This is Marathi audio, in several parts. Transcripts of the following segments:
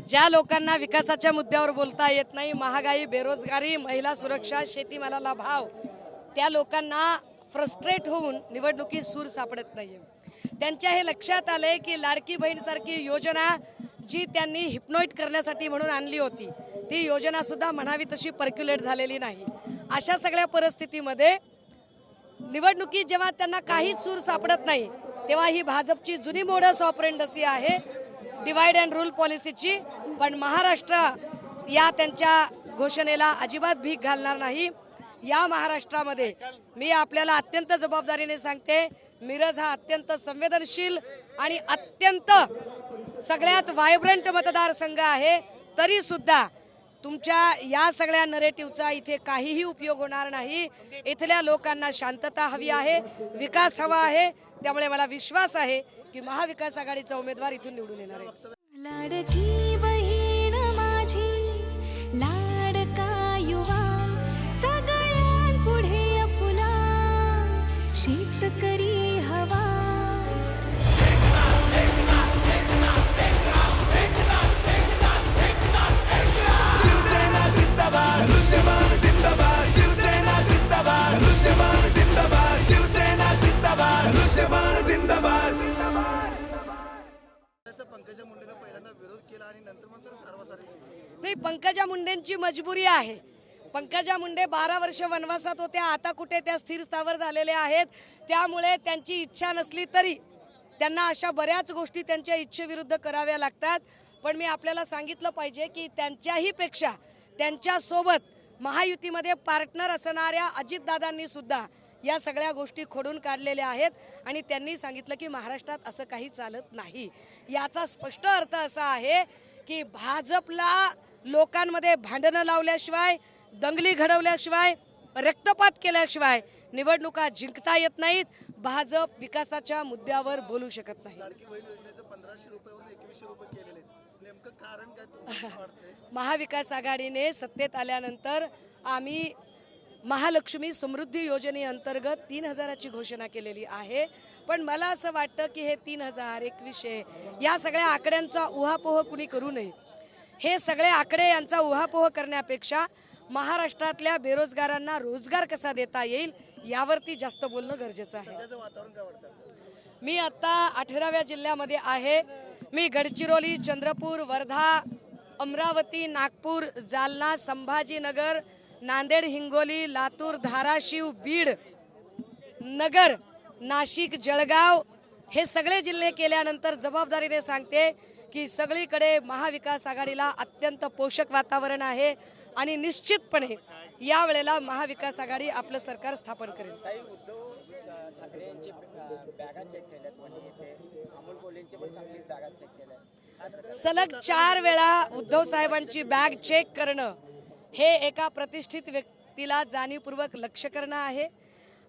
ज्या लोकांना विकासाच्या मुद्द्यावर बोलता येत नाही, महागाई, बेरोजगारी, महिला सुरक्षा, शेतीमालाला भाव, त्या लोकांना फ्रस्ट्रेट होऊन निवडणुकीत सूर सापडत नाहीये। त्यांच्या हे लक्षात आलंय की लाडकी बहीणसारखी योजना जी त्यांनी हिप्नोइट करण्यासाठी म्हणून आणली होती, ती योजना सुद्धा म्हणावी तशी पर्क्युलेट झालेली नाही। अशा सगळ्या परिस्थितीमध्ये निवडणुकीत जेव्हा त्यांना काहीच सूर सापडत नाही, तेव्हा ही भाजपची जुनी मोडस ऑपरेंडसी आहे, डिवाइड अँड रूल पॉलिसीची। पण महाराष्ट्र या त्यांच्या घोषणेला अजिबात भीक घालणार नाही। या महाराष्ट्रामध्ये मी आपल्याला अत्यंत जबाबदारीने सांगते, मिरज हा अत्यंत संवेदनशील आणि अत्यंत सगळ्यात व्हायब्रंट मतदारसंघ आहे। तरी सुद्धा तुमच्या या सगळ्या नरेटिव्हचा इथे काहीही उपयोग होणार नाही। इथल्या लोकांना शांतता हवी आहे, विकास हवा आहे। त्यामुळे मला विश्वास आहे की महाविकास आघाडीचा उमेदवार इथून निवडून येणार आहे। लाडकी बहीण माझी, लाडका युवा, सगळ्यांपुढे आपुला शेतकरी हवा। शिवसेना जिंदाबाद, दृश्यमान जिंदाबाद, शिवसेना जिंदाबाद, दृश्यमान जिंदाबाद, शिवसेना जिंदाबाद, दृश्यमान जिंदाबाद। पंकजा मुंडेने पहिल्यांदा विरोध केला आणि नंतर सार्वसार्वजनिक केली। नाही, पंकजा मुंडेंची मजबुरी आहे। पंकजा मुंडे 12 वर्ष वनवासात होत्या, आता कुठे त्या स्थिर स्थावर झालेल्या आहेत। त्यामुळे त्यांची इच्छा नसली तरी त्यांना अशा बऱ्याच गोष्टी त्यांच्या इच्छेविरुद्ध कराव्या लागतात। पण मी आपल्याला सांगितलं पाहिजे की त्यांच्याही पेक्षा त्यांच्यासोबत महायुतीमध्ये पार्टनर असणाऱ्या अजितदादांनी सुद्धा या सगळ्या गोष्टी खोडून काढलेल्या आहेत आणि त्यांनी सांगितलं की महाराष्ट्रात असं काही चालत नाही। याचा स्पष्ट अर्थ असा आहे की भाजपला लोकांमध्ये भांडणं लावल्याशिवाय, दंगली घडवल्याशिवाय, रक्तपात केल्याशिवाय निवडणुका जिंकता येत नाहीत। भाजप विकासाच्या मुद्द्यावर बोलू शकत नाही। लाडकी बहीण योजनेचं 1500 रुपयावरून 2100 रुपये केलेले, नेमकं कारण काय तुम्हाला वाटतंय? महाविकास आघाडीने सत्तेत आल्यानंतर आम्ही महालक्ष्मी समृद्धी योजनेअंतर्गत 3000ची घोषणा केलेली आहे। पण मला असं वाटतं की हे 3000, 2100 या सगळ्या आकड्यांचा उहापोह कुणी करू नये। हे सगळे आकडे यांचा उहापोह करण्यापेक्षा महाराष्ट्रातल्या बेरोजगारांना रोजगार कसा देता येईल यावरती जास्त बोलणं गरजेचं आहे। सध्याचं वातावरण काय वाटतं? मी आता 18व्या जिल्ह्यामध्ये आहे। मी गडचिरोली, चंद्रपूर, वर्धा, अमरावती, नागपूर, जालना, संभाजीनगर, नांदेड, हिंगोली, लातूर, धाराशिव, बीड, नगर, नाशिक, जळगाव हे सगळे जिल्हे केल्यानंतर जबाबदारीने सांगते की सगळीकडे महाविकास आघाडीला अत्यंत पोषक वातावरण आहे आणि निश्चितपणे या वेळेला महाविकास आघाडी आपलं सरकार स्थापन करेल। काही उद्धव ठाकरे यांची बॅगा चेक केल्यात, म्हणजे इथे अमोल कोल्हेंची पण चांगली बॅगा चेक केल्या। सलग 4 वेळा उद्धव साहेबांची बॅग चेक करणं हे एका प्रतिष्ठित व्यक्तीला जाणीवपूर्वक लक्ष करणं आहे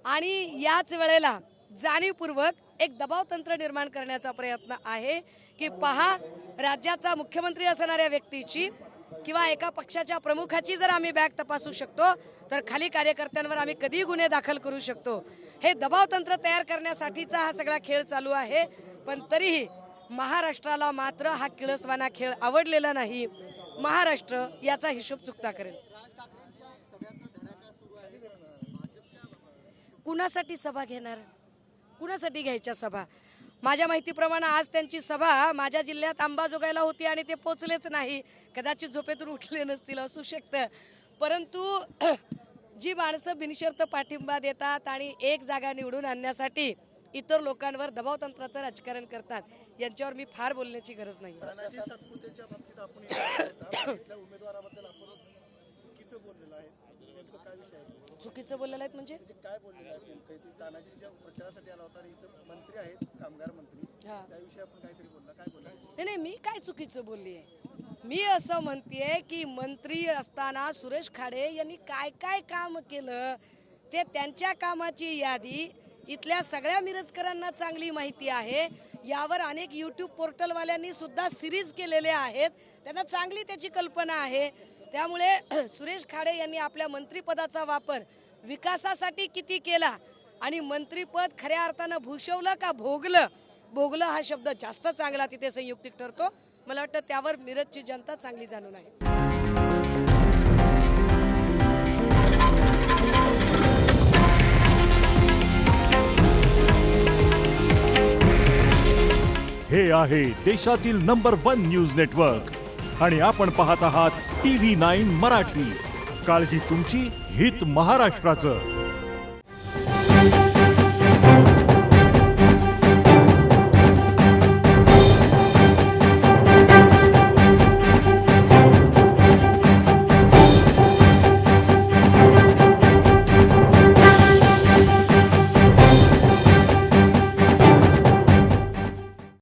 आणि याच वेळेला जाणीवपूर्वक एक दबाव तंत्र निर्माण करण्याचा प्रयत्न आहे की पहा, राज्याचा मुख्यमंत्री असणाऱ्या व्यक्तीची किंवा एका पक्षाच्या प्रमुखाची जर आम्ही बॅग तपासू शकतो तर खाली कार्यकर्त्यांवर आम्ही कधी गुन्हे दाखल करू शकतो। हे दबाव तंत्र तयार करण्यासाठीचा हा सगळा खेळ चालू आहे। पण तरीही महाराष्ट्राला मात्र हा किळसवाना खेळ आवडलेला नाही। महाराष्ट्र याचा हिशोब चुकता करेल। कुणासाठी सभा घेणार, कुणासाठी घ्यायच्या सभा? माझ्या माहितीप्रमाणे आज त्यांची सभा माझ्या जिल्ह्यात अंबाजोगाईला होती आणि ते पोचलेच नाही। कदाचित झोपेतून उठले नसतील, असू शकतं। परंतु जी माणसं बिनशर्त पाठिंबा देतात आणि एक जागा निवडून आणण्यासाठी इतर लोकांवर दबाव तंत्राचं राजकारण करतात, यांच्यावर मी फार बोलण्याची गरज नाही। तानाजी सातपुतेच्या बाबतीत आपण इथल्या उमेदवाराबद्दल आपण चुकीचं बोललेलं आहे, नेमकं काय विषय आहे? चुकीचं बोललेलं आहेत म्हणजे काय बोललेलं आहे नेमकं? ते तानाजीच्या प्रचारासाठी आला होता आणि इथं मंत्री आहेत, कामगार मंत्री, त्याविषयी आपण काहीतरी बोलला, काय बोलला? नाही, मी काय चुकीचं बोलली आहे? मी असं म्हणतेय की मंत्री असताना सुरेश खाडे यांनी काय काय काम केलं ते त्यांच्या कामाची यादी इथल्या सगळ्या मिरजकरांना चांगली माहिती आहे। यावर अनेक यूट्यूब पोर्टलवाल्यांनी सुद्धा सिरीज केलेले आहेत, त्यांना चांगली त्याची कल्पना आहे। त्यामुळे सुरेश खाडे यांनी आपल्या मंत्रिपदाचा वापर विकासासाठी किती केला आणि मंत्रिपद खऱ्या अर्थानं भूषवलं का भोगलं, भोगलं हा शब्द जास्त चांगला तिथे संयुक्तिक ठरतो। मला वाटतं त्यावर मिरजची जनता चांगली जाणून आहे. हे आहे देशातील नंबर 1 न्यूज नेटवर्क आणि आपण पाहत आहात TV9 मराठी. काळजी तुमची, हित महाराष्ट्राचं.